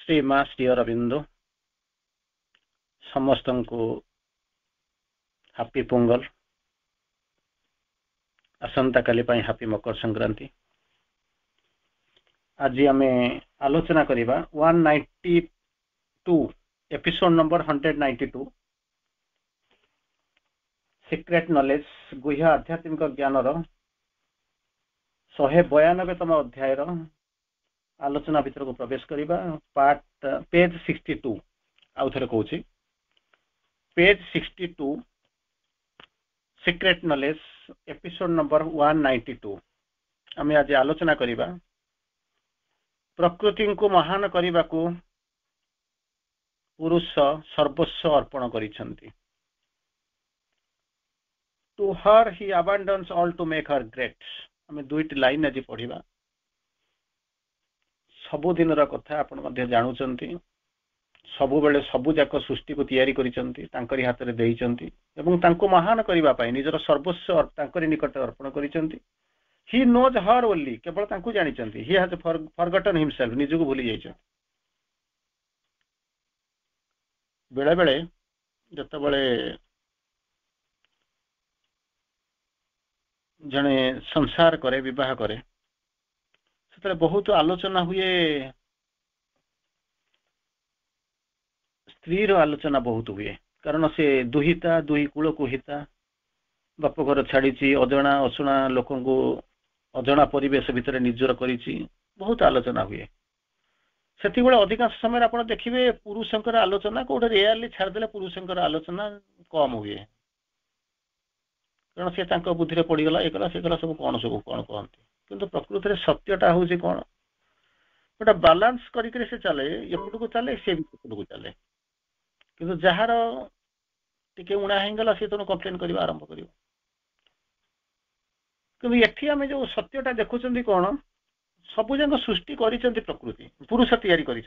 श्री माँ श्री अरविंदो समस्त को हैप्पी पोंगल आसंता काली पाई हैप्पी मकर संक्रांति। आज आम आलोचना करिबा 192 एपिसोड नंबर 192 सीक्रेट नॉलेज गुह्य आध्यात्मिक ज्ञान 192तम अध्याय आलोचना भीतर को प्रवेश करिबा। पार्ट पेज 62 आउ थरे कहूची page 62 secret knowledge episode number 192 आम आज आलोचना करिबा प्रकृति को महान करने को पुरुष सर्वस्व अर्पण करिसेंती। To her he abandons all to make her great. आम दुईटी लाइन आज पढ़िबा। सबुदिन कथा आपण मध्य जानुचंती, सबु बेले सबु जाक सृष्टि को तैयारी करिसेंती, तांकरी हाथ रे देइसेंती एवं तांको महान करिबा पई निजर सर्वस्व तांकरी निकट अर्पण करिसेंती। ही नोज हर ओनली केवल तांको जानिसेंती। ही हैज फॉरगॉटन हिमसेल्फ निजको भूली जाइछन। बेले बेले जत बेले जने संसार करे विवाह करे से बहुत आलोचना हुए, स्त्री आलोचना बहुत हुए कारण से दुहिता दुही कूल को हिता बाप घर छाड़ी अजणा अशुणा लोक अजणा परिवेश भितर निजर करिछि बहुत आलोचना हुए। से अधिकांश समय आप देखिए पुरुषंकर आलोचना कौटे रेयरली छाड़देले पुरुषंकर आलोचना कम हुए कारण से बुद्धि पड़गला ये कला से कला सब कौन कहते किंतु प्रकृति में सत्यटा हूँ कौन गोटे बालांस करके से चले एपट को चले से भी चले किंतु जार टिके उणा होगला सी तुम कंप्लेन करने आरंभ कर कि एठी आम जो सत्यटा देखुं कौन सबु जाक सृष्टि कर प्रकृति पुरुष तैयारी कर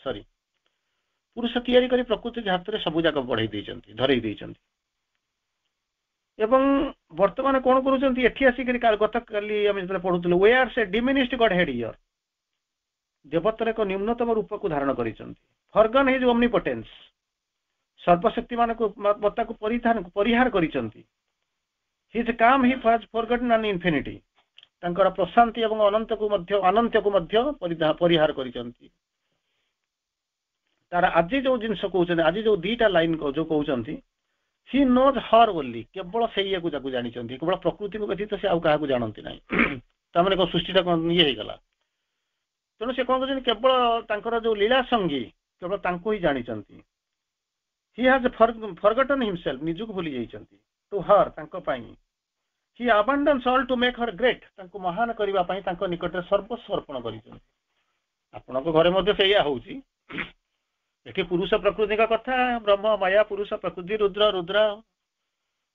सॉरी पुरुष तैयारी कर प्रकृति के हाथ में सबु जाक बढ़ई धरई देइचंती एवं वर्तमान कौन करुँच एठी आसिक गत काली आम जो पढ़ुलु वे आर से डिमिनिश्ड गॉड हेड हियर देवतार एक न्यूनतम रूप को धारण कर फॉरगन हिज ओमनीपोटेंस सर्वशक्ति मान को मत्ता को परिहार कर हिज काम ही फॉरगॉटन एन इन्फिनिटी तांकर प्रशांति एवं अनंत को मध्य परिहार कर तार आज जो जिनस कहते आज जो दीटा लाइन जो कहते सी नोज हर ओनली केवल से जानी केवल प्रकृति को व्यतीत से क्या जानती ना तमें सृष्टिटा ये होगा तेणु से कौन कहते केवल जो लीला संगी केवल ही जानी ही हैज फॉरगॉटन हिमसेल्फ निजक भूली जाइछंती। To her he abandons all to make her great महान करने निकट सर्वस्व अर्पण कर आपण घरे मध्य से होउची एठी पुरुष प्रकृति का कथा ब्रह्म माया पुरुष प्रकृति रुद्र रुद्र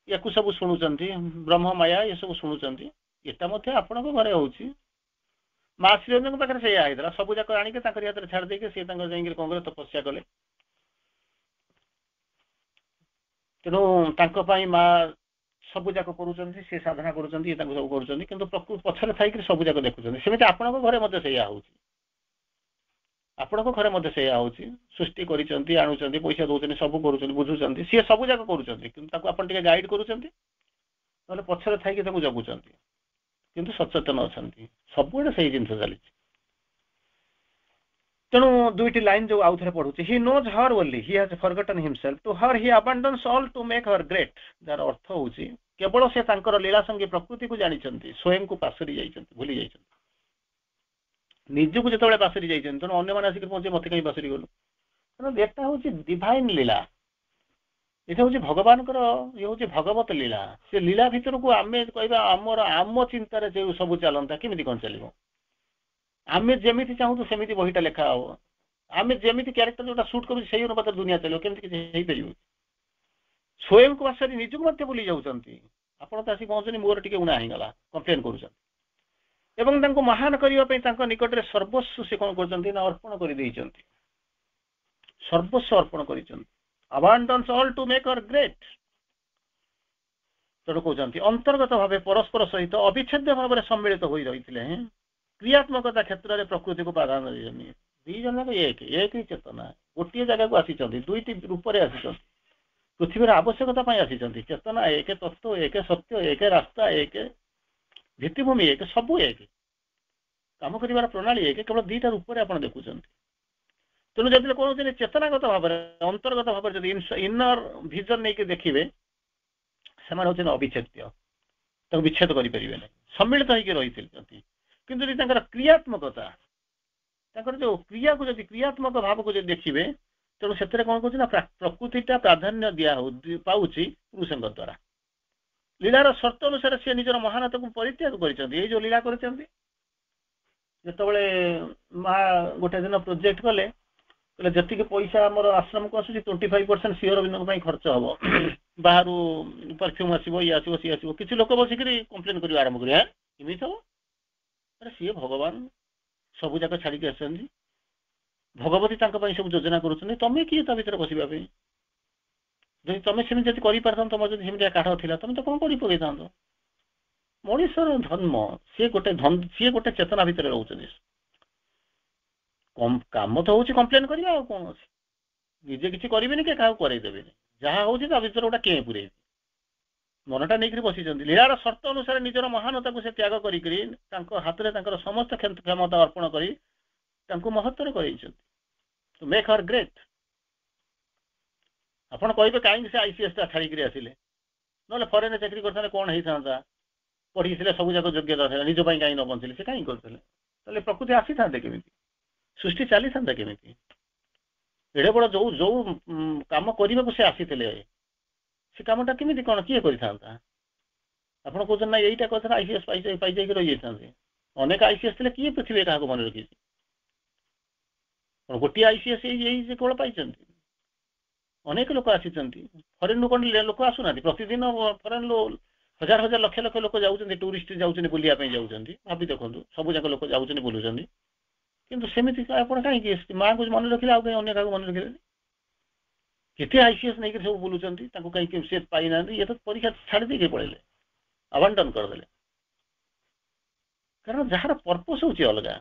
या सब शुणुचंती ब्रह्म माया ये सब शुणुचंती एटा मध्य आपण घरे होउची माँ श्रीरंजन पाखे से सब जाक आणिक हाथ छाड़ देके सी कौन तपस्या कले तेणु माँ सब जाक करुँच सी साधना करुँच सब करुँच कि प्रकृति पछरे थी सब जाक देखुं सेमती आपण घरे मध्य से आपण घरे मध्य से सृष्टि करुँच आणुंच पैसा दौरान सब कर बुझुंट सी सब जाक करुँच गाइड करुँच पछरे थी जगुंट किंतु सचेतन अच्छा सब से जिन चली तेणु दुईटी लाइन जो आउ थे पढ़ुची he knows her only he has forgotten himself to her he abandons all to make her great जार अर्थ होची केवल से तांकर लीला संगी प्रकृति को जानिछंती स्वयं को पासरी जाइछंती भूली जाइछंती निजको जेतबेले पासरी जाइछंती तेणु अन्य माने आसिक पहुंचे मते कहीं पासरी गलो तेणु एटा होची डिवाइन लीला ये हूँ भगवान ये हूँ भगवत लीला से लीला भितर को आम कह आम चिंतार जो सब चलता केमी कौन चलो आम जमी चाहूँ सेमती बहीटा लेखा हम आम जमी क्यारेक्टर जो सुट कर अनुपात दुनिया चलो केमती किसी स्वयं को भाषा निजक मत भूली जाऊँगी आपड़ तो आसिक पहुँचनी मोर टे उणा होगला कंप्लेन कर महान करने निकट में सर्वस्व से कौन कर अर्पण कर सर्वस्व अर्पण कर abundance all to make her great तेणु कहते अंतर्गत भाव परस्पर सहित अविच्छेद्य भाव में सम्मिलित हो रही क्रियात्मकता क्षेत्र में प्रकृति को प्राधान्य ଦି ଜଣ ଏକ ଏକ ଚେତନା ଗୋଟିଏ ଜାଗାକୁ ଆସିଛନ୍ତି, ଦୁଇଟି ରୂପରେ ଆସିଛନ୍ତି, ପୃଥିବୀର ଆବଶ୍ୟକତା ପାଇଁ ଆସିଛନ୍ତି। ଚେତନା ଏକ, ତତ୍ତ୍ୱ ଏକ, ସତ୍ୟ ଏକ, ରାସ୍ତା ଏକ, ଭିତ୍ତିଭୂମି ଏକ, ସବୁ ଏକ, କାମ କରିବାର ପ୍ରଣାଳୀ ଏକ, କେବଳ ଦିଟା ରୂପରେ ଆପଣ ଦେଖୁଛନ୍ତି। ତେଣୁ ଯେତେବେଳେ କହୁଛନ୍ତି ଚେତନାଗତ ଭାବରେ, ଅନ୍ତର୍ଗତ ଭାବରେ ଯଦି ଇନର ଭିଜନ ନେଇକି ଦେଖିବେ, ସେମାନେ ହଉଛନ୍ତି ଅବିଚ୍ଛେଦ୍ୟ, ତାକୁ ବିଚ୍ଛେଦ କରିପାରିବେ ନାହିଁ, ସମ୍ମିଳିତ ହେଇକି ରହିଛନ୍ତି। କିନ୍ତୁ ଯଦି ତାଙ୍କର କ୍ରିୟାତ୍ମକତା, ତାଙ୍କର ଯୋଉ କ୍ରିୟାକୁ ଯଦି କ୍ରିୟାତ୍ମକ ଭାବକୁ ଯଦି ଦେଖିବେ, ତେଣୁ ସେଥିରେ କଣ କହୁଛି ନା ପ୍ରକୃତିଟା ପ୍ରାଧାନ୍ୟ ପାଉଛି ପୁରୁଷଙ୍କ ଦ୍ୱାରା। ଲୀଳାର ସର୍ତ୍ତ ଅନୁସାରେ ସେ ନିଜର ମହାନତାକୁ ପରିତ୍ୟାଗ କରିଛନ୍ତି। ଏଇ ଯୋଉ ଲୀଳା କରିଛନ୍ତି, ଯେତେବେଳେ ମା ଗୋଟେ ଦିନ ପ୍ରୋଜେକ୍ଟ କଲେ, କହିଲେ ଯେତିକି ପଇସା ଆମର ଆଶ୍ରମକୁ ଆସୁଛି 25% ଶ୍ରୀ ଅରବିନ୍ଦଙ୍କ ପାଇଁ ଖର୍ଚ୍ଚ ହବ, ବାହାରୁ ପରଫ୍ୟୁମ୍ ଆସିବ, ଇଏ ଆସିବ, ସିଏ ଆସିବ। କିଛି ଲୋକ ବସିକିରି କମ୍ପ୍ଲେନ କରିବା ଆରମ୍ଭ କରିବେ, ଏମିତି ହବ? ଆରେ ସିଏ ଭଗବାନ, ସବୁ ଯାକ ଛାଡିକି ଆସିଛନ୍ତି, ଭଗବତୀ ତାଙ୍କ ପାଇଁ ସବୁ ଯୋଜନା କରୁଛନ୍ତି, ତମେ କିଏ ତା ଭିତରେ ବସିବା ପାଇଁ? ଯଦି ତମେ ସେମିତି ଯଦି କରିପାରିଥାନ୍ତ, ତମର ଯଦି ସେମିତିଆ କାଠ ଥିଲା, ତମେ ତ କଣ କରି ପକେଇଥାନ୍ତ? ମଣିଷର ଧର୍ମ, ସିଏ ଗୋଟେ ଚେତନା ଭିତରେ ରହୁଛନ୍ତି। କାମ ତ ହଉଛି କମ୍ପ୍ଲେନ କରିବା, ଆଉ କଣ ଅଛି? ନିଜେ କିଛି କରିବେନି, କି କାହାକୁ କରେଇଦେବେନି, ଯାହା ହଉଛି ତା ଭିତରେ ଗୋଟେ କେଁ ପୁରେଇବି, ମନଟା ନେଇକରି ବସିଛନ୍ତି। ଲୀଳାର ସର୍ତ୍ତ ଅନୁସାରେ ନିଜର ମହାନତାକୁ ସେ ତ୍ୟାଗ କରିକିରି ତାଙ୍କ ହାତରେ ତାଙ୍କର ସମସ୍ତ କ୍ଷମତା ଅର୍ପଣ କରି ତାଙ୍କୁ ମହତ୍ତର କରେଇଛନ୍ତି, ଟୁ ମେକ୍ ହର୍ ଗ୍ରେଟ୍। ଆପଣ କହିବେ କାହିଁକି ସେ ICS ଟା ଛାଡ଼ିକିରି ଆସିଲେ? ନହେଲେ ଫରେନରେ ଚାକିରି କରିଥାନ୍ତେ କଣ ହେଇଥାନ୍ତା? ପଢିଥିଲେ, ସବୁ ଯାକ ଯୋଗ୍ୟତା ଥିଲା, ନିଜ ପାଇଁ କାହିଁକି ନ ବଞ୍ଚିଲେ? ସେ କାହିଁକି କରିଥିଲେ? ତାହେଲେ ପ୍ରକୃତି ଆସିଥାନ୍ତେ କେମିତି? ସୃଷ୍ଟି ଚାଲିଥାନ୍ତା କେମିତି? ଏଡ଼େ ବଡ଼ ଯୋଉ କାମ କରିବାକୁ ସେ ଆସିଥିଲେ, ସେ କାମଟା କେମିତି କଣ କିଏ କରିଥାନ୍ତା? ଆପଣ କହୁଛନ୍ତି ନା ଏଇଟା କଥା ICS ପାଇଯାଇକି ରହିଯାଇଥାନ୍ତେ। ଅନେକ ICS ଥିଲେ, କିଏ ପୃଥିବୀରେ କାହାକୁ ମନେ ରଖିଛି? ଗୋଟିଏ ICS ଏଇ ଯେ କେବଳ ପାଇଛନ୍ତି? ଅନେକ ଲୋକ ଆସିଛନ୍ତି, ଫରେନରୁ କଣ ଲୋକ ଆସୁନାହାନ୍ତି? ପ୍ରତିଦିନ ଫରେନ ହଜାର ହଜାର ଲକ୍ଷ ଲକ୍ଷ ଲୋକ ଯାଉଛନ୍ତି, ଟୁରିଷ୍ଟ ଯାଉଛନ୍ତି, ବୁଲିବା ପାଇଁ ଯାଉଛନ୍ତି। ଭାବି ଦେଖନ୍ତୁ, ସବୁ ଯାକ ଲୋକ ଯାଉଛନ୍ତି, ବୁଲୁଛନ୍ତି, କିନ୍ତୁ ସେମିତି ଆପଣ କାହିଁକି ମାଆଙ୍କୁ ମନେ ରଖିଲେ, ଆଉ କାହିଁ ଅନ୍ୟ କାହାକୁ ମନେ ରଖିଲେନି? କେତେ ICS ନେଇକି ସବୁ ବୁଲୁଛନ୍ତି, ତାଙ୍କୁ କାହିଁକି ସେ ପାଇନାହାନ୍ତି? ଇଏ ତ ପରୀକ୍ଷା ଛାଡ଼ି ଦେଇକି ପଳେଇଲେ, ଆବାଣ୍ଡନ କରିଦେଲେ। କାରଣ ଯାହାର ପର୍ପୋସ ହଉଛି ଅଲଗା,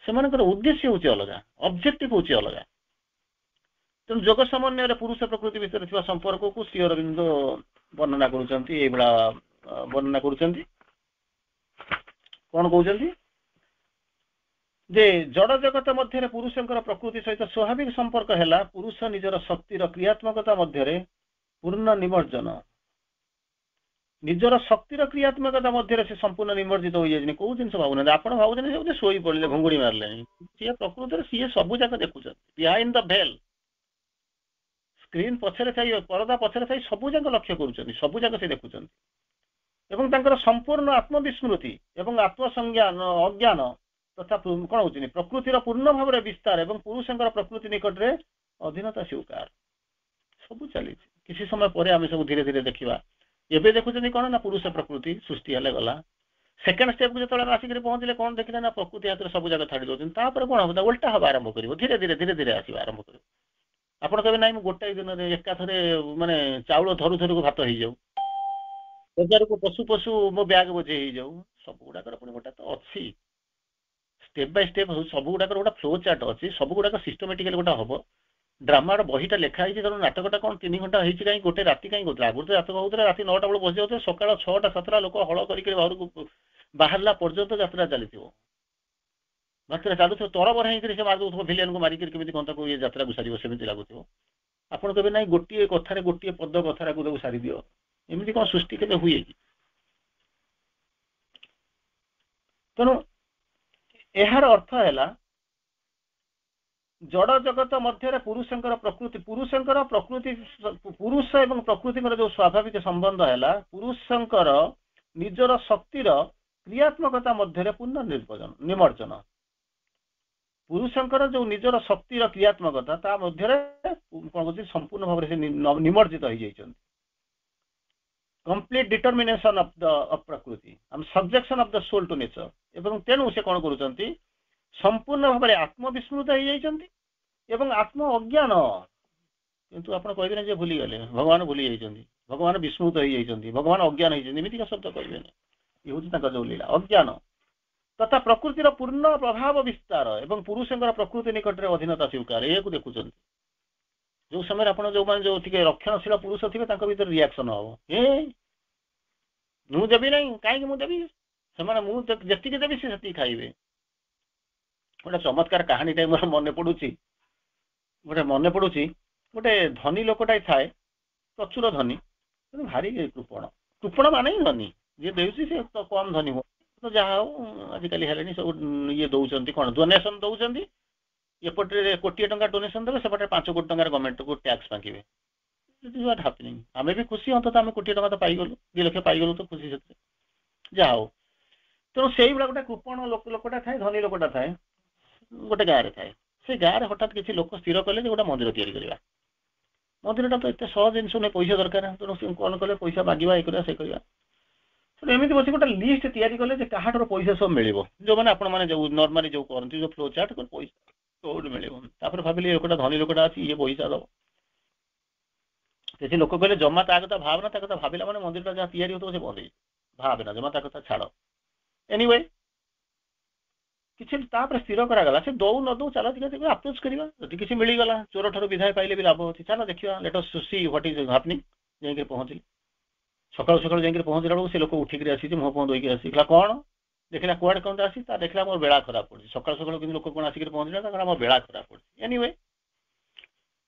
ସେମାନଙ୍କର ଉଦ୍ଦେଶ୍ୟ ହଉଛି ଅଲଗା, ଅବଜେକ୍ଟିଭ ହଉଛି ଅଲଗା। ତେଣୁ ଯୋଗ ସମନ୍ୱୟରେ ପୁରୁଷ ପ୍ରକୃତି ଭିତରେ ଥିବା ସମ୍ପର୍କକୁ ଶ୍ରୀ ଅରବିନ୍ଦ ବର୍ଣ୍ଣନା କରୁଛନ୍ତି, ଏଇଭଳିଆ ବର୍ଣ୍ଣନା କରୁଛନ୍ତି। କଣ କହୁଛନ୍ତି? ଯେ ଜଡ଼ ଜଗତ ମଧ୍ୟରେ ପୁରୁଷଙ୍କର ପ୍ରକୃତି ସହିତ ସ୍ୱାଭାବିକ ସମ୍ପର୍କ ହେଲା ପୁରୁଷ ନିଜର ଶକ୍ତିର କ୍ରିୟାତ୍ମକତା ମଧ୍ୟରେ ପୂର୍ଣ୍ଣ ନିମଜ୍ଜନ। ନିଜର ଶକ୍ତିର କ୍ରିୟାତ୍ମକତା ମଧ୍ୟରେ ସେ ସମ୍ପୂର୍ଣ୍ଣ ନିମଜ୍ଜିତ ହୋଇଯାଇଛନ୍ତି। କୋଉ ଜିନିଷ ଭାବୁନାହାନ୍ତି ଆପଣ? ଭାବୁଛନ୍ତି ସେ ବୋଧେ ଶୋଇ ପଡ଼ିଲେ, ଘୁଙ୍ଗୁଡ଼ି ମାରିଲେଣି। ସିଏ ପ୍ରକୃତରେ ସିଏ ସବୁ ଯାକ ଦେଖୁଛନ୍ତି, ବିହାଇଣ୍ଡ ଦ ଭେଲ୍। ସ୍କ୍ରିନ୍ ପଛରେ ଥାଇ, ପରଦା ପଛରେ ଥାଇ ସବୁ ଯାକ ଲକ୍ଷ୍ୟ କରୁଛନ୍ତି, ସବୁ ଯାକ ସେ ଦେଖୁଛନ୍ତି। ଏବଂ ତାଙ୍କର ସମ୍ପୂର୍ଣ୍ଣ ଆତ୍ମବିସ୍ମୃତି ଏବଂ ଆତ୍ମସଂଜ୍ଞାନ ଅଜ୍ଞାନ ତଥା କଣ ହଉଛି ପ୍ରକୃତିର ପୂର୍ଣ୍ଣ ଭାବରେ ବିସ୍ତାର ଏବଂ ପୁରୁଷଙ୍କର ପ୍ରକୃତି ନିକଟରେ ଅଧୀନତା ସ୍ୱୀକାର, ସବୁ ଚାଲିଛି। କିଛି ସମୟ ପରେ ଆମେ ସବୁ ଧୀରେ ଧୀରେ ଦେଖିବା। ଏବେ ଦେଖୁଛନ୍ତି କଣ ନା ପୁରୁଷ ପ୍ରକୃତି ସୃଷ୍ଟି ହେଲେ ଗଲା, ସେକେଣ୍ଡ ସ୍ଟେପକୁ ଯେତେବେଳେ ଆସିକି ପହଞ୍ଚିଲେ କଣ ଦେଖିଲେ ନା ପ୍ରକୃତି ହାତରେ ସବୁ ଜାଗା ଛାଡ଼ି ଦଉଛନ୍ତି। ତାପରେ କଣ ହବ? ଓଲଟା ହବା ଆରମ୍ଭ କରିବ, ଧୀରେ ଧୀରେ ଆସିବା ଆରମ୍ଭ କରିବ। ଆପଣ କହିବେ ନାଇଁ ମୁଁ ଗୋଟାଏ ଦିନରେ ଏକାଥରେ ମାନେ ଚାଉଳ ଧରୁ ଧରୁକୁ ଭାତ ହେଇଯାଉ, ବଜାରକୁ ପଶୁ ପଶୁ ମୋ ବ୍ୟାଗ ବୋଝେଇ ହେଇଯାଉ, ସବୁ ଗୁଡାକର ପୁଣି ଗୋଟେ ତ ଅଛି ଷ୍ଟେପ ବାଇ ଷ୍ଟେପ, ସବୁ ଗୁଡାକର ଗୋଟେ ଫ୍ଲୋ ଚାର୍ଟ ଅଛି, ସବୁ ଗୁଡାକ ସିଷ୍ଟମେଟିକାଲି ଗୋଟେ ହବ। ଡ୍ରାମାର ବହିଟା ଲେଖା ହେଇଛି, ତେଣୁ ନାଟକଟା କଣ 3 ଘଣ୍ଟା ହେଇଛି କାହିଁକି? ଗୋଟେ ରାତି କାହିଁକି ହଉଥିଲା? ଆଗରୁ ତ ଯାତ୍ରା ହଉଥିଲା, ରାତି 9ଟା ବେଳକୁ ବସି ଯାଉଥିଲେ, ସକାଳ 6ଟା 7ଟା ଲୋକ ହଳ କରିକି ଘରକୁ ବାହାରିଲା ପର୍ଯ୍ୟନ୍ତ ଯାତ୍ରା ଚାଲିଥିବ। ଯାତ୍ରା ଚାଲୁଥିବ, ତରବର ହେଇକରି ସେ ମାରିଦେଉଥିବ, ଭିଲିଆନକୁ ମାରିକିରି କେମିତି କଣ ତାକୁ ଇଏ ଯାତ୍ରାକୁ ସାରିବ, ସେମିତି ଲାଗୁଥିବ। ଆପଣ କହିବେ ନାଇଁ ଗୋଟିଏ କଥାରେ, ଗୋଟିଏ ପଦ କଥାକୁ ତାକୁ ସାରିଦିଅ। ଏମିତି କଣ ସୃଷ୍ଟି କେବେ ହୁଏ କି? ତେଣୁ ଏହାର ଅର୍ଥ ହେଲା ଜଡ଼ ଜଗତ ମଧ୍ୟରେ ପୁରୁଷଙ୍କର ପ୍ରକୃତି ପୁରୁଷ ଏବଂ ପ୍ରକୃତିଙ୍କର ଯୋଉ ସ୍ୱାଭାବିକ ସମ୍ବନ୍ଧ ହେଲା, ପୁରୁଷଙ୍କର ନିଜର ଶକ୍ତିର କ୍ରିୟାତ୍ମକତା ମଧ୍ୟରେ ପୂର୍ଣ୍ଣ ନିମଜ୍ଜନ। ପୁରୁଷଙ୍କର ଯୋଉ ନିଜର ଶକ୍ତିର କ୍ରିୟାତ୍ମକତା ତା ମଧ୍ୟରେ କଣ କହୁଛି ସମ୍ପୂର୍ଣ୍ଣ ଭାବରେ ସେ ନିମଜ୍ଜିତ ହେଇଯାଇଛନ୍ତି। କମ୍ପ୍ଲିଟ ଡିଟରମିନେସନ ଅଫ୍ ପ୍ରକୃତି and subjection of the soul to nature. ଏବଂ ତେଣୁ ସେ କଣ କରୁଛନ୍ତି? ସମ୍ପୂର୍ଣ୍ଣ ଭାବରେ ଆତ୍ମବିସ୍ମୃତ ହେଇଯାଇଛନ୍ତି ଏବଂ ଆତ୍ମ ଅଜ୍ଞାନ। କିନ୍ତୁ ଆପଣ କହିବେନି ଯେ ଭୁଲିଗଲେ, ଭଗବାନ ଭୁଲି ଯାଇଛନ୍ତି, ଭଗବାନ ବିସ୍ମୃତ ହେଇଯାଇଛନ୍ତି, ଭଗବାନ ଅଜ୍ଞାନ ହେଇଛନ୍ତି, ଏମିତିକା ଶବ୍ଦ କହିବେନି। ଇଏ ହଉଛି ତାଙ୍କ ଯୋଉ ଲୀଳା, ଅଜ୍ଞାନ तथा प्रकृतिर पूर्ण प्रभाव विस्तार एवं पुरुषंकर प्रकृति निकट में अधीनता स्वीकार ये देखुं जो समय आप जो मैंने जो रक्षणशील पुरुष थे भर रिएक्शन हम ए मु देवी ना कहीं मुझे से जी देवी से खाइबे गोटे चमत्कार कहानी टाइम मोर मन पड़ुची गोटे मन पड़ुची गोटे धनी लोकटा थाए प्रचुर धनी भारी कृपण कृपण मान ही धनी जी दे तो कम धनी हो तो जहाँ आजिकल है सब ये दौरान कौन डोनेशन दौरान एपटे कोटी टंका डोनेशन देवे सेपटे 5 कोटी टंका गवर्नमेंट को टैक्स मांगे हैपनिंग आम भी खुशी अंत आम कोटी टंका तो पाइगलु 2 लाख पाइगलु तो खुशी से जहा हो तेणु से गोटे कृपण लोकटा थाए धनी लोकटा थाए गोटे गाँव में थाए से गाँव में हठात किसी लोक स्थिर कले गोटे मंदिर तैयारी करवा मंदिरटा तो एत सहज जिन नहीं पैसा दरकार तेणु कौन कले पैसा मांगा ये करवा से करवा एमती बस गोटे लिस्ट तैयारी कले कहाटर पैसा सब मिल जो मैंने आपण मैंने जो नॉर्मली जो करती जो फ्लो चार्ट पैसा कौट मिल भाविली लोकटा धनी लोकटा अच्छी ये पैसा दब किसी लोक कहले जमा ता कथा भावना ता कथा भाविला मैंने मंदिर जहाँ तैयारी हो से बंद भावना जमा ता कथा छाड़ एनीवे किसी स्थिर करागला से दौ न दौ चल अप्रोच करवा जब किसी मिलगला चोर ठार विधाय पाइले भी लाभ अच्छी चल देखा let us see what is happening जाइए पहुँचली सकाल सकाल जाइए पहुँचला बेलू से लोक उठिक आसी मुह फुह धोक आसिकला कौन देखला कुआड़े कौन आसी देखला मोर बेला खराब पड़ी सकाल सकाल कि लोक कौन आसिक पहुँचला मोर बेला खराब पड़ी एनीवे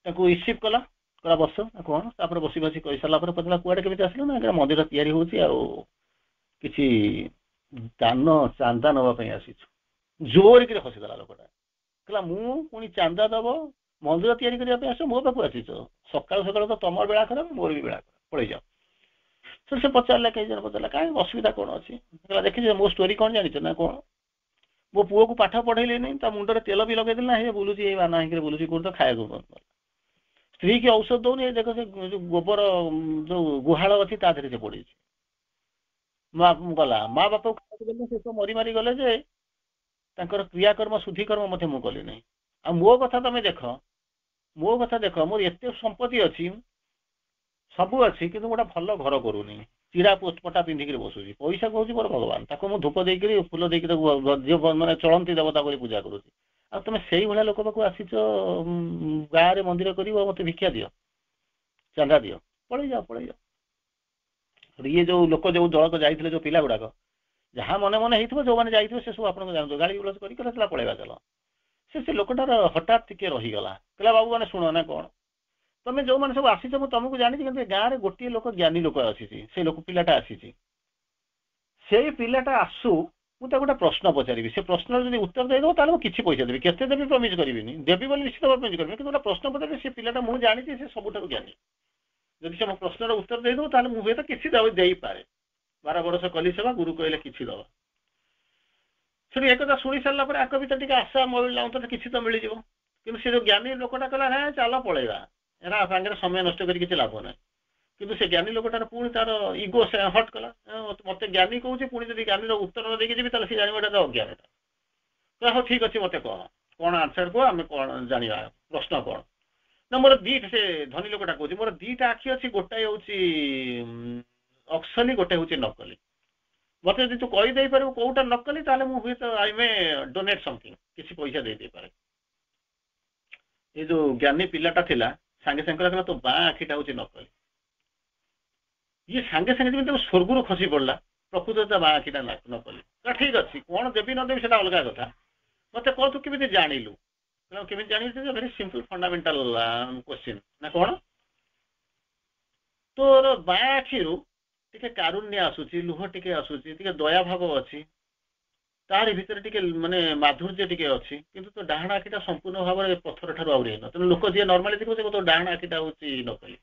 रिसीव कला कला बस कौन तापर बसी बसी कही सारा पता कुआड़े केमी आसल ना मंदिर तैयारी होती दान चांदा नापी आसी जोर कि हसीदेला लोकटा कहला मुझे चांदा दब मंदिर तैयारी करने आस मो पाक आसी सका सका तो तुम बेला खराब मोर भी बेला खराब पड़े जाओ सर से पचारा कई जन पचारा कहीं असुविधा कौन अच्छी देखिए मो स्टोरी कौन जानी ना कौन मो पुओ को पाठ पढ़ेली नहीं मुंडे तेल भी लगे ना बुलूची ये बाना होकर बुलूची कौन तो खाया स्त्री की औषध दौनी देख से गोबर जो गुहाल अच्छी ताधे से पड़ी गला माँ बापा से सब मरी मारी गले जे क्रियाकर्म शुद्धिकर्म मत मुझे कली ना आ मो कथा तुम देख मोर एत संपत्ति अच्छी सबू अच्छी कि गोटे भल घर करूनी चिड़ा पटा पिंधिक बसुची पैसा कहूँ मोर भगवान ताको मुझे धूप देकर फुल देकर मैंने चलती देवता को पूजा करुँच आ तुम से भाया लोक पाक आसीच गाँव में मंदिर कर मत भिक्षा दियो चांदा दियो पलि जाओ ये जो लोक जो दलक जाइए जो पिला गुड़ाक जहाँ मन मन हो जो मैंने जाइए से सब आपको जानते गाड़ी गुलस कर पलैया चल से लोकटार हठात टिके रहीगला कहला बाबू मैंने शुण ना कौन तुम जो मैंने सब आसी तुमको जानी कि गाँव में गोटे लोक ज्ञानी लोक आसी से लोक पिलाटा आसी से पिलाटा आसू मुझे गोटे प्रश्न पचारि से प्रश्न जब उत्तर देदेव तो किसी पैसा देवी केते देवी प्रमिज करी देवी बोली निश्चित प्रमिज करी कि गोटे प्रश्न पचारि से पिलाटा मुझे जानी से सबुठ ज्ञानी जब से प्रश्न उत्तर देदेव तो मुझे तो किसी दे पारे 12 वर्ष कली सेवा गुरु कहले कि दवा शुणी एक शुणी सारा पर आक भर आशा मिलला तो किसी तो मिल जाव कि जो ज्ञानी लोकटा कहला ना चल पलैया एरा सागर समय नष्ट कर किसी लाभ ना कि से ज्ञानी लोकटार पुणी तार इगो से हट कला मत ज्ञानी कहूँ पुणी जब ज्ञानी उत्तर न देगी जी सी जानवाटा अज्ञानटा तो हाँ ठीक अच्छे मत कह कौन आंसर कह आम कौन जाना प्रश्न कौन ना मोर दीटा से धनी लोकटा कहूँ मोर दीटा आखि अच्छी गोटाए हूँ अक्सली गोटे हूँ नकली मत यदि तू कहीदे पार कौटा नकली ताले मुझे तो आई मे डोनेट समथिंग किसी पैसा दे पारे ये जो ज्ञानी पिलाटा थिला सांगे सांगे तो बाँ आखिटा हूँ नकली ये सांगे सांगे जब स्वर्ग खसी पड़ा प्रकृत बाँ आखिटा नकली ठीक अच्छे कौन देवी न देवी से अलग कथा मत कह तू केमी जानलु केमी जान वेरी सिंपल फंडामेंटाल क्वेश्चन ना कौन तोर बाँ आखि टे कारुण्य आसूची लुह टे आसूची टे दया भाव अच्छी तार भितर टे माने माधुर्य टे अच्छी किंतु तो डाहाण आखिटा संपूर्ण भाव में पत्थर ठार आहरी न तेना लोक जी नर्माली देखो तो डाहाण आखिटा हूँ नकली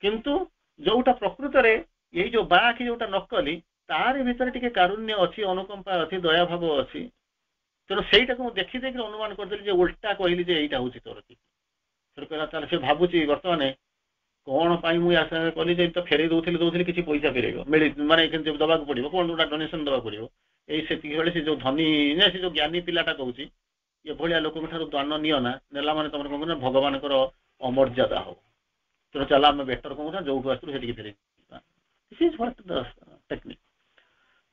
किंतु जोटा प्रकृत में यही जो बाँ आखि जोटा नकली तार भितर टे कारुण्य अच्छी अनुकंपा अच्छी दया भाव अच्छी तेणु सहीटा को देखी अनुमान करदेली उल्टा कहली यहीटा हूँ तोर कहला से भावुची बर्तमान कौन पाई मुझे आशा कली तो फेर दौली किसी पैसा फेर मिल माने दवा पड़ो कौन गोटा डोनेशन दवा पड़ो यही से जो धनी से जो ज्ञानी पिलाटा कहूँ ये भाया लोक दान नियो ना नेला मैंने तुम कौन भगवान अमर्यादा हो तेणु चल आम बेटर कौन जो आसू से फेर टेक्निक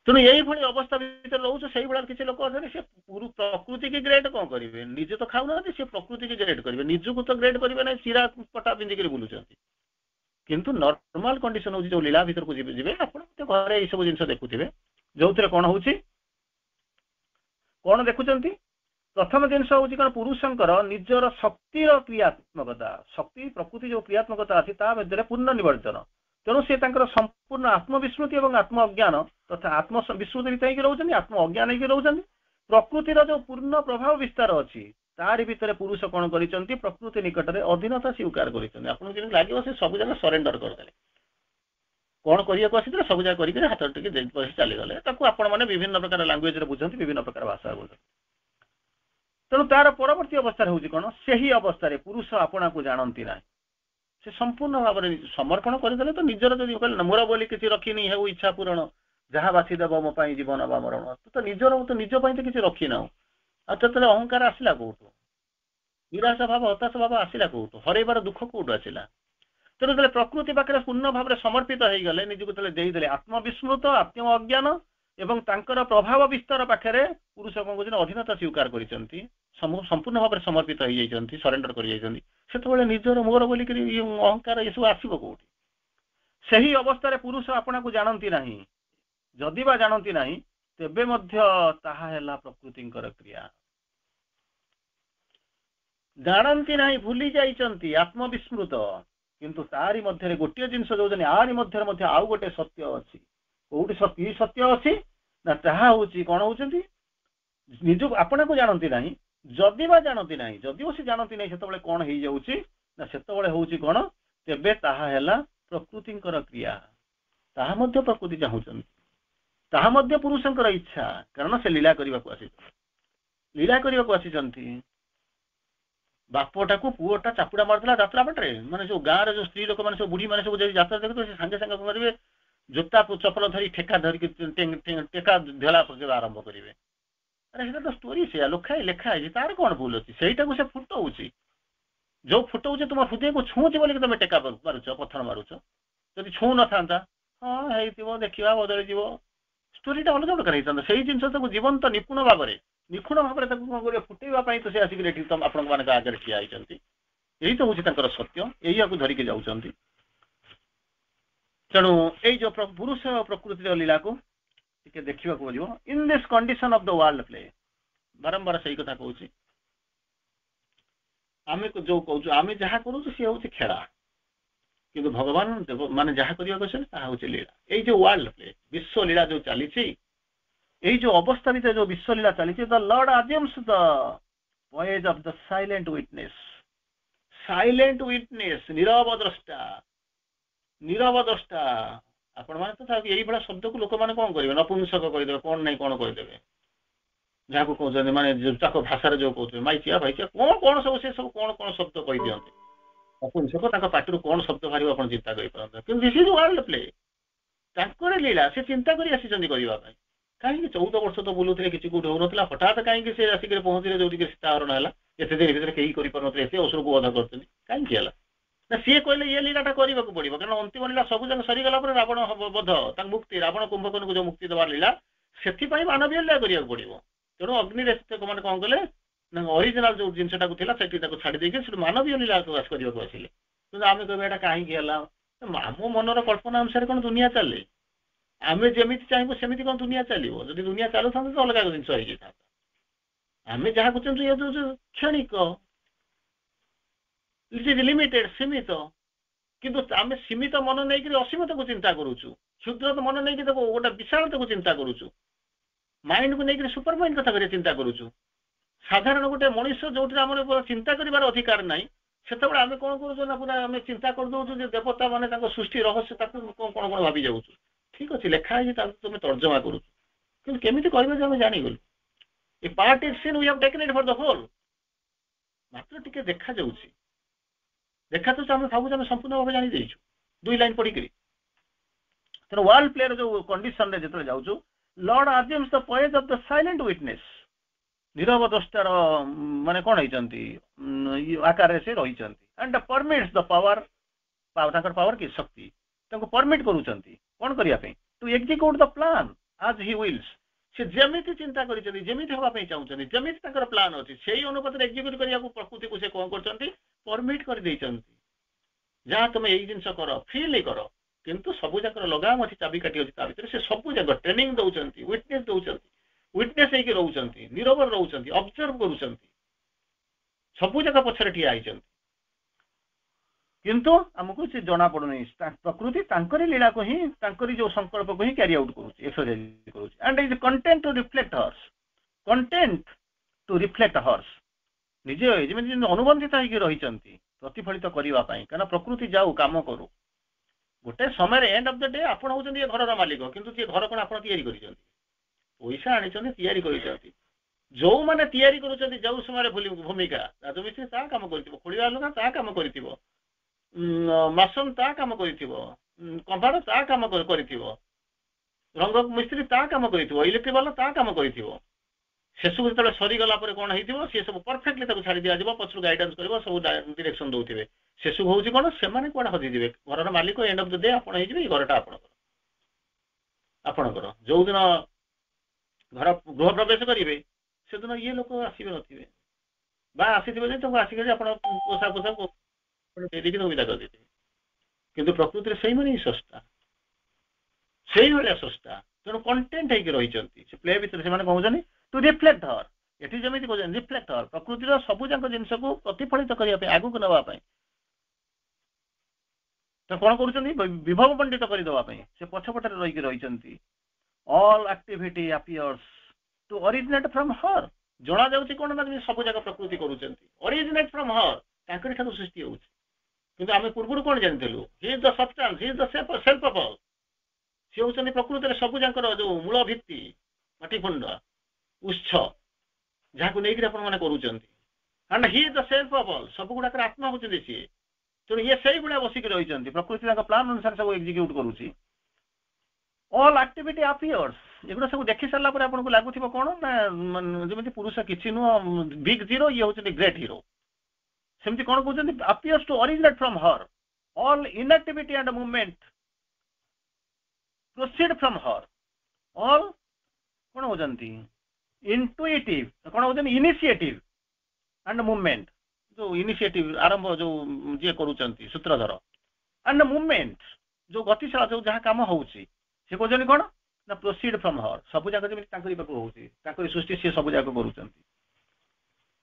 ତେଣୁ ଏଇଭଳି ଅବସ୍ଥା ଭିତରେ ରହୁଛୁ। ସେଇଭଳିଆ କିଛି ଲୋକ ଅଛନ୍ତି ସେ ପ୍ରକୃତି କି ଗ୍ରେଡ୍ କଣ କରିବେ, ନିଜେ ତ ଖାଉନାହାନ୍ତି ସେ ପ୍ରକୃତି କି ଗ୍ରେଡ୍ କରିବେ, ନିଜକୁ ତ ଗ୍ରେଡ୍ କରିବେ ନାହିଁ, ଚିରା ପଟା ପିନ୍ଧିକିରି ବୁଲୁଛନ୍ତି। କିନ୍ତୁ ନର୍ମାଲ କଣ୍ଡିସନ ହଉଛି ଯୋଉ ଲୀଳା ଭିତରକୁ ଯିବେ ଆପଣ ଘରେ ଏଇ ସବୁ ଜିନିଷ ଦେଖୁଥିବେ, ଯୋଉଥିରେ କଣ ହଉଛି, କଣ ଦେଖୁଛନ୍ତି। ପ୍ରଥମ ଜିନିଷ ହଉଛି କଣ, ପୁରୁଷଙ୍କର ନିଜର ଶକ୍ତିର କ୍ରିୟାତ୍ମକତା, ଶକ୍ତି ପ୍ରକୃତି ଯୋଉ କ୍ରିୟାତ୍ମକତା ଅଛି ତା ମଧ୍ୟରେ ପୂର୍ଣ୍ଣ ନିବର୍ତ୍ତନ। ତେଣୁ ସେ ତାଙ୍କର ସମ୍ପୂର୍ଣ୍ଣ ଆତ୍ମବିସ୍ମୃତି ଏବଂ ଆତ୍ମ ଅଜ୍ଞାନ ତଥା ଆତ୍ମ ବିସ୍ମୃତି ଭିତରେ ହେଇକି ରହୁଛନ୍ତି, ଆତ୍ମ ଅଜ୍ଞାନ ହେଇକି ରହୁଛନ୍ତି। ପ୍ରକୃତିର ଯୋଉ ପୂର୍ଣ୍ଣ ପ୍ରଭାବ ବିସ୍ତାର ଅଛି ତାରି ଭିତରେ ପୁରୁଷ କଣ କରିଛନ୍ତି, ପ୍ରକୃତି ନିକଟରେ ଅଧୀନତା ସ୍ୱୀକାର କରିଛନ୍ତି। ଆପଣଙ୍କୁ ଯେମିତି ଲାଗିବ ସେ ସବୁ ଜାଗା ସରେଣ୍ଡର କରିଦେଲେ, କଣ କରିବାକୁ ଆସିଥିଲେ ସବୁ ଜାଗା କରିକି ହାତ ଟିକେ ବସି ଚାଲିଗଲେ। ତାକୁ ଆପଣମାନେ ବିଭିନ୍ନ ପ୍ରକାର ଲାଙ୍ଗୁଏଜରେ ବୁଝନ୍ତି, ବିଭିନ୍ନ ପ୍ରକାର ଭାଷାରେ ବୁଝନ୍ତି। ତେଣୁ ତାର ପରବର୍ତ୍ତୀ ଅବସ୍ଥାରେ ହଉଛି କଣ, ସେହି ଅବସ୍ଥାରେ ପୁରୁଷ ଆପଣାକୁ ଜାଣନ୍ତି ନାହିଁ। ସେ ସମ୍ପୂର୍ଣ୍ଣ ଭାବରେ ସମର୍ପଣ କରିଦେଲେ ତ ନିଜର, ଯଦି କହିଲେ ମୋର ବୋଲି କିଛି ରଖିନି ହେଉ ଇଚ୍ଛା ପୂରଣ, ଯାହା ବାଛି ଦେବ ମୋ ପାଇଁ ଜୀବନ ବା ମରଣ, ତ ନିଜର ତ ନିଜ ପାଇଁ ତ କିଛି ରଖିନାଉ। ଆଉ ଯେତେବେଳେ ଅହଙ୍କାର ଆସିଲା କୋଉଠୁ, ନିରାଶ ଭାବ ହତାଶ ଭାବ ଆସିଲା କୋଉଠୁ, ହରେଇବାର ଦୁଃଖ କୋଉଠୁ ଆସିଲା। ତେଣୁ ଯେତେବେଳେ ପ୍ରକୃତି ପାଖରେ ପୂର୍ଣ୍ଣ ଭାବରେ ସମର୍ପିତ ହେଇଗଲେ, ନିଜକୁ ଯେତେବେଳେ ଦେଇଦେଲେ, ଆତ୍ମବିସ୍ମୃତ ଆତ୍ମ ଅଜ୍ଞାନ ଏବଂ ତାଙ୍କର ପ୍ରଭାବ ବିସ୍ତାର ପାଖରେ ପୁରୁଷ କଣ କରୁଛନ୍ତି, ଅଧୀନତା ସ୍ୱୀକାର କରିଛନ୍ତି, ସମ୍ପୂର୍ଣ୍ଣ ଭାବରେ ସମର୍ପିତ ହେଇଯାଇଛନ୍ତି, ସରେଣ୍ଡର କରିଯାଇଛନ୍ତି। ସେତେବେଳେ ନିଜର ମୋର ବୋଲିକିରି ଅହଙ୍କାର ଏସବୁ ଆସିବ କୋଉଠି। ସେହି ଅବସ୍ଥାରେ ପୁରୁଷ ଆପଣାକୁ ଜାଣନ୍ତି ନାହିଁ। ଯଦି ବା ଜାଣନ୍ତି ନାହିଁ ତେବେ ମଧ୍ୟ ତାହା ହେଲା ପ୍ରକୃତିଙ୍କର କ୍ରିୟା। ଜାଣନ୍ତି ନାହିଁ, ଭୁଲି ଯାଇଛନ୍ତି, ଆତ୍ମବିସ୍ମୃତ। କିନ୍ତୁ ତାରି ମଧ୍ୟରେ ଗୋଟିଏ ଜିନିଷ ଯୋଉଛନ୍ତି, ଆରି ମଧ୍ୟରେ ମଧ୍ୟ ଆଉ ଗୋଟେ ସତ୍ୟ ଅଛି। କୋଉଠି କି ସତ୍ୟ ଅଛି ନା, ତାହା ହଉଛି କଣ ହଉଛନ୍ତି, ନିଜକୁ ଆପଣଙ୍କୁ ଜାଣନ୍ତି ନାହିଁ। ଯଦି ବା ଜାଣନ୍ତି ନାହିଁ, ଯଦିଓ ସେ ଜାଣନ୍ତି ନାହିଁ, ସେତେବେଳେ କଣ ହେଇଯାଉଛି ନା, ସେତେବେଳେ ହଉଛି କଣ, ତେବେ ତାହା ହେଲା ପ୍ରକୃତିଙ୍କର କ୍ରିୟା। ତାହା ମଧ୍ୟ ପ୍ରକୃତି ଚାହୁଁଛନ୍ତି, ତାହା ମଧ୍ୟ ପୁରୁଷଙ୍କର ଇଚ୍ଛା, କାରଣ ସେ ଲୀଳା କରିବାକୁ ଆସିଛନ୍ତି। ଲୀଳା କରିବାକୁ ଆସିଛନ୍ତି। ବାପଟାକୁ ପୁଅଟା ଚାପୁଡା ମାରୁଥିଲା ଯାତ୍ରା ବାଟରେ, ମାନେ ଯୋଉ ଗାଁରେ ଯୋଉ ସ୍ତ୍ରୀ ଲୋକମାନେ ସବୁ ବୁଢୀ ମାନେ ସବୁ ଯାତ୍ରା ଦେଖୁଥିବେ, ସେ ସାଙ୍ଗେ ସାଙ୍ଗେ କଣ କରିବେ, ଜୋତା ଚପଲ ଧରି ଠେକା ଧରିକି ଟେକା ଢେଲା ପକେଇବା ଆରମ୍ଭ କରିବେ। ଆରେ ସେଟା ତ ଷ୍ଟୋରି, ସେୟା ଲେଖା ହେଇଛି, ତାର କଣ ଭୁଲ ଅଛି। ସେଇଟାକୁ ସେ ଫୁଟଉଛି, ଯୋଉ ଫୁଟଉଛି ତୁମ ହୃଦୟକୁ ଛୁଁଛି ବୋଲିକି ତମେ ଟେକା ମାରୁଛ, ପଥର ମାରୁଛ। ଯଦି ଛୁଁ ନଥାନ୍ତା, ହଁ ହେଇଥିବ, ଦେଖିବା ବଦଳିଯିବ, ଷ୍ଟୋରିଟା ଅଲଗା ପ୍ରକାର ହେଇଥାନ୍ତା। ସେଇ ଜିନିଷ ତାକୁ ଜୀବନ୍ତ ନିଖୁଣ ଭାବରେ ତାକୁ କଣ କରିବେ, ଫୁଟେଇବା ପାଇଁ ତ ସେ ଆସିକି ଏଠି ଆପଣଙ୍କ ମାନଙ୍କ ଆଗରେ ଠିଆ ହେଇଛନ୍ତି। ଏଇ ତ ହଉଛି ତାଙ୍କର ସତ୍ୟ, ଏଇଆକୁ ଧରିକି ଯାଉଛନ୍ତି। ତେଣୁ ଏଇ ଯୋଉ ପୁରୁଷ ପ୍ରକୃତିର ଲୀଳାକୁ ଟିକେ ଦେଖିବାକୁ ପଡିବ। In this condition of the world play, ବାରମ୍ବାର ସେଇ କଥା କହୁଛି। ଆମେ ଯୋଉ କହୁଛୁ ଆମେ ଯାହା କରୁଛୁ ସିଏ ହଉଛି ଖେଳା, କିନ୍ତୁ ଭଗବାନ ମାନେ ଯାହା କରିବାକୁ ଅଛନ୍ତି ତାହା ହଉଛି ଲୀଳା। ଏଇ ଯୋଉ ୱାର୍ଲଡ ପ୍ଲେ, ବିଶ୍ୱ ଲୀଳା ଯୋଉ ଚାଲିଛି, ଏଇ ଯୋଉ ଅବସ୍ଥା ଭିତରେ ଯୋଉ ବିଶ୍ୱ ଲୀଳା ଚାଲିଛି, the lord assumes the voyage of the silent witness, ନୀରବ ଦ୍ରଷ୍ଟା, ନୀରବ ଦ୍ରଷ୍ଟା। ଆପଣ ମାନେ ତ ଏଇଭଳିଆ ଶବ୍ଦକୁ ଲୋକମାନେ କଣ କରିବେ, ନପୁଂସକ କରିଦେବେ, କଣ ନାହିଁ କଣ କରିଦେବେ। ଯାହାକୁ କହୁଛନ୍ତି ମାନେ ତାଙ୍କ ଭାଷାରେ ଯୋଉ କହୁଥିବେ ମାଇଚିଆ ଭାଇଚିଆ କଣ ସବୁ, ସେ ସବୁ କଣ ଶବ୍ଦ କହିଦିଅନ୍ତି। ନପୁଂସକ, ତାଙ୍କ ପାଟିରୁ କଣ ଶବ୍ଦ ବାହାରିବ ଆପଣ ଚିନ୍ତା କରିପାରନ୍ତି। କିନ୍ତୁ ଦିସ୍ ଇଜ୍ ୱାର୍ଲଡ ପ୍ଲେ, ତାଙ୍କର ଲୀଳା, ସେ ଚିନ୍ତା କରି ଆସିଛନ୍ତି କରିବା ପାଇଁ। କାହିଁକି 14 ବର୍ଷ ତ ବୁଲୁଥିଲେ, କିଛି କୋଉଠି ହଉନଥିଲା, ହଠାତ୍ କାହିଁକି ସେ ଆସିକି ପହଞ୍ଚିଲେ ଯୋଉଠି ସୀତାହରଣ ହେଲା। ଏତେ ଦିନ ଭିତରେ କେହି କରିପାରୁନଥିଲେ, ଏତେ ଅସୁରକୁ ବଧ କରୁଛନ୍ତି, କାହିଁକି ହେଲା ନା, ସିଏ କହିଲେ ଇଏ ଲୀଳାଟା କରିବାକୁ ପଡିବ। କାରଣ ଅନ୍ତିମ ଲୀଳା ସବୁ ଯାକ ସରିଗଲା ପରେ ରାବଣ ବଧ, ତାଙ୍କ ମୁକ୍ତି, ରାବଣ କୁମ୍ଭକର୍ଣ୍ଣଙ୍କୁ ଯୋଉ ମୁକ୍ତି ଦେବାର ଲୀଳା, ସେଥିପାଇଁ ମାନବୀୟ ଲୀଳା କରିବାକୁ ପଡିବ। ତେଣୁ ଅଗ୍ନିରେ ମାନେ କଣ କଲେ ନା, ଅରିଜିନାଲ ଯୋଉ ଜିନିଷଟାକୁ ଥିଲା ସେଠି ତାକୁ ଛାଡି ଦେଇକି ସେଠୁ ମାନବୀୟ ଲୀଳା କରିବାକୁ ଆସିଲେ। କିନ୍ତୁ ଆମେ କହିବା ଏଇଟା କାହିଁକି ହେଲା, ଆମ ମନର କଳ୍ପନା ଅନୁସାରେ କଣ ଦୁନିଆ ଚାଲେ। ଆମେ ଯେମିତି ଚାହିଁବୁ ସେମିତି କଣ ଦୁନିଆ ଚାଲିବ। ଯଦି ଦୁନିଆ ଚାଲୁଥାନ୍ତା ତ ଅଲଗା ଜିନିଷ ହେଇଯାଇଥାନ୍ତା। ଆମେ ଯାହା କରୁଛନ୍ତି ଏ ଯୋଉ କ୍ଷଣିକ, ଲିମିଟେଡ, ସୀମିତ। କିନ୍ତୁ ଆମେ ସୀମିତ ମନ ନେଇକି ଅସୀମିତକୁ ଚିନ୍ତା କରୁଛୁ, କ୍ଷୁଦ୍ର ମନ ନେଇକି ତାକୁ ଗୋଟେ ବିଶାଳତାକୁ ଚିନ୍ତା କରୁଛୁ, ମାଇଣ୍ଡକୁ ନେଇକି ସୁପର ମାଇଣ୍ଡ କଥା କରିବା ଚିନ୍ତା କରୁଛୁ। ସାଧାରଣ ଗୋଟେ ମଣିଷ ଯୋଉଠି ଆମର ଚିନ୍ତା କରିବାର ଅଧିକାର ନାହିଁ, ସେତେବେଳେ ଆମେ କଣ କରୁଛୁ ନା, ପୁରା ଆମେ ଚିନ୍ତା କରିଦଉଛୁ ଯେ ଦେବତା ମାନେ ତାଙ୍କ ସୃଷ୍ଟି ରହସ୍ୟ ତାକୁ କଣ ଭାବି ଯାଉଛୁ। ଠିକ ଅଛି, ଲେଖା ହେଇଛି, ତାକୁ ତମେ ତର୍ଜମା କରୁଛୁ, କିନ୍ତୁ କେମିତି କହିବେ ଯେ ଆମେ ଜାଣିଗଲୁ। A part is seen, we have taken it for the whole. ମାତ୍ର ଟିକେ ଦେଖାଯାଉଛି, ଆମେ ଭାବୁଛୁ ଆମେ ସମ୍ପୂର୍ଣ୍ଣ ଭାବେ ଜାଣି ଦେଇଛୁ 2 ଲାଇନ ପଢିକିରି। ତେଣୁ ୱାର୍ଲଡ ପ୍ଲେର ଯୋଉ କଣ୍ଡିସନରେ ଯେତେବେଳେ ଯାଉଛୁ, lord assumes the voyage of the silent witness, ନୀରବ ଦ୍ରଷ୍ଟାର ମାନେ କଣ ହେଇଛନ୍ତି, ଆକାରରେ ସେ ରହିଛନ୍ତି। ଆଣ୍ଡ ପରମିଟ୍ସ ଦ ପାୱାର, ତାଙ୍କର ପାୱାର କି ଶକ୍ତି ତାଙ୍କୁ ପରମିଟ କରୁଛନ୍ତି କଣ କରିବା ପାଇଁ, to execute the plan, as he wills से जेमिति चिंता करिसेंती जेमिति होबा पई चाहुचंती जेमिति ताकर प्लान अछि सेही अनुपात एग्जीक्यूट करिया को प्रकृति को से कोन करचंती परमिट कर दैचंती जहाँ तुम यही जिनस कर फील कर किंतु सबु जाकर लगाम अच्छी चाबिकाठी अच्छी ता भीतर से सबु जाक ट्रेनिंग दौरान विटनेस दौरान विटनेस होकर रोचंती नीरव रोचंती ऑब्जर्व करूचंती सबु जाक पछरे ठिया आइचंती किंतु हमको से जना पड़ुनी प्रकृति तांकरी लीला को ही तांकरी जो संकल्प को ही कैरी आउट करूची एक्सरसाइज करूची and is content to reflect hers content to reflect hers निजे जेमि अनुबंधित होकर रहिचंती प्रतिफलित करबा पई कारण प्रकृति जाऊ काम करू गोटे समय एंड ऑफ द डे आपण होचंती ये घर मालिक किंतु ये घर कोन आपण तयारी करिसंती पैसा आनिचंती तयारी करिसंती जो माने तयारी करूचंती जो समय भूमिका राजमिस्त्री ता काम करथिबो खोलिवा लोक ता काम करथिबो मासन ता काम करथिबो कंबाड़ ता काम करथिबो रंग मिस्त्री ता काम करथिबो इलेक्ट्रिक वाला ता काम करथिबो शेषକୁ ଯେତେବେଳେ ସରିଗଲା ପରେ କ'ଣ ହେଇଥିବ ସେ ସବୁ ପରଫେକ୍ଟଲି ତାକୁ ଛାଡ଼ି ଦିଆଯିବ ପଛରୁ ଗାଇଡାନ୍ସ କରିବ ସବୁ ଡିରେକ୍ସନ ଦଉଥିବେ ଶେଷକୁ ହଉଛି କ'ଣ ସେମାନେ କୁଆଡ଼େ ହଜିଯିବେ ଘରର ମାଲିକ ଏଣ୍ଡ ଅଫ୍ ଦ ଡେ ଆପଣ ହେଇଯିବେ ଏଇ ଘରଟା ଆପଣଙ୍କର ଯୋଉଦିନ ଘର ଗୃହ ପ୍ରବେଶ କରିବେ ସେଦିନ ଇଏ ଲୋକ ଆସିବେ ନଥିବେ ବା ଆସିଥିବେ ଯେ ତାକୁ ଆସିକି ଆପଣ ପୋଷାକ ଦେଇକି ତାକୁ ବିଦା କରିଦେଇଥିବେ କିନ୍ତୁ ପ୍ରକୃତିରେ ସେଇମାନେ ହିଁ ସ୍ରଷ୍ଟା ସେଇଭଳିଆ ସ୍ରଷ୍ଟା ତେଣୁ କଣ୍ଟେଣ୍ଟ ହେଇକି ରହିଛନ୍ତି ସେ ପ୍ଲେ ଭିତରେ ସେମାନେ କହୁଛନ୍ତି टू रिफ्लेक्ट हर एठी जमिति को रिफ्लेक्ट हर प्रकृति रो सबु जांक जिंस को प्रतिफलित करिया पे आगु को नवा पे तो कोन करूचंदी विभव पंडित करि दवा पे से पछपटरे रहि के रहिचंती all activity appears to originate from her जणा जाउची कोन ना सबु जांक प्रकृति करूचंती ओरिजिनेट फ्रॉम हर तांकरी ठाकु सृष्टि होउची किंतु आमे पूर्वरु कोन जानतेलु he is the substance he is the self of all से होचंदी प्रकृति रे सबु जांक रो जो मूल भित्ति माटी फंड उत्स जहाँ नहीं आपने करूँगी and he is the self of all सब गुड़ाक आत्मा होती सी तेणु ये से भाया बसिक रही प्रकृति प्लान अनुसार सब एग्जीक्यूट करुच्ची ऑल एक्टिविटी अपीयर्स एगुड़ा सब देखी सारा आपको लगुच कौन ना जमी पुरुष किसी नुह बिग जीरो ये हूँ ग्रेट हीरो सेमती कौन कहते appears to originate from her all inactivity and movement proceed from her all कौन होती इंटुइटिव कौन होते इनिशिएटिव एंड मूवमेंट जो इनिशिएटिव आरंभ जो जी करूचंती सूत्रधर एंड मूवमेंट जो गतिशील जो जहाँ काम होउची से कहते कौन ना प्रोसीड फ्रॉम हर सब जाक जमी तांकरी पाखु होउची तांकरी सृष्टि से सब जाक करूचंती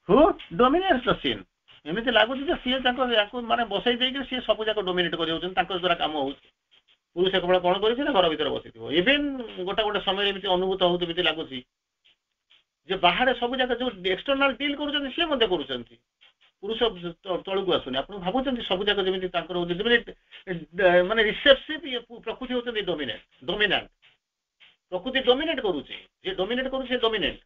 हु डोमिनेट्स द सीन एमिति लागुची जे सी तांको माने बसई देई सी सब जाक डोमिनेट करि होउचन तांको द्वारा काम होउची पुरुष केवल कौन करिछि घर भीतर बसिथिबो इवन गोटा समय एमिति अनुभूत होउत एमिति लागुची जे बाहर सब जगह जो एक्सटर्नाल डील करूछन से मध्य करूछन पुरुष तळु को आसुनी आपण भाबुछन सब जगह जेमिति तांकर माने रिसेप्टिव प्रकृति होछन डोमिनेंट प्रकृति डोमिनेट करूछे जे डोमिनेट करूछे डोमिनेंट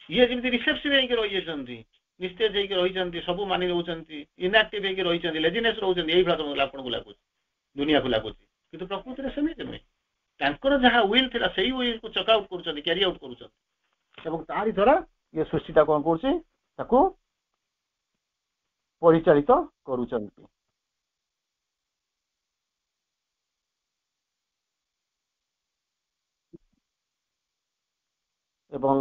ये जेमिति रिसेप्टिव हे के रहि जंती निस्तेज हे के रहि जंती सब मानि रहउछंती इनएक्टिव हे के रहि जंती लेजीनेस रहउछंती एही भात आपण को लागुछ दुनिया को लागुछ किंतु प्रकृति रे सेमिति नै तांकर जहा विल थिला सेही विल को चेक आउट करूछन कैरी आउट करूछन এবং তারই দ্বারা ये সৃষ্টিটা কোন করছে তাকু পরিচালিত କରୁଛନ୍ତି ଏବଂ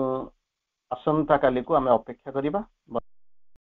ଆସନ୍ତା କାଲିକୁ ଆମେ ଅପେକ୍ଷା କରିବା।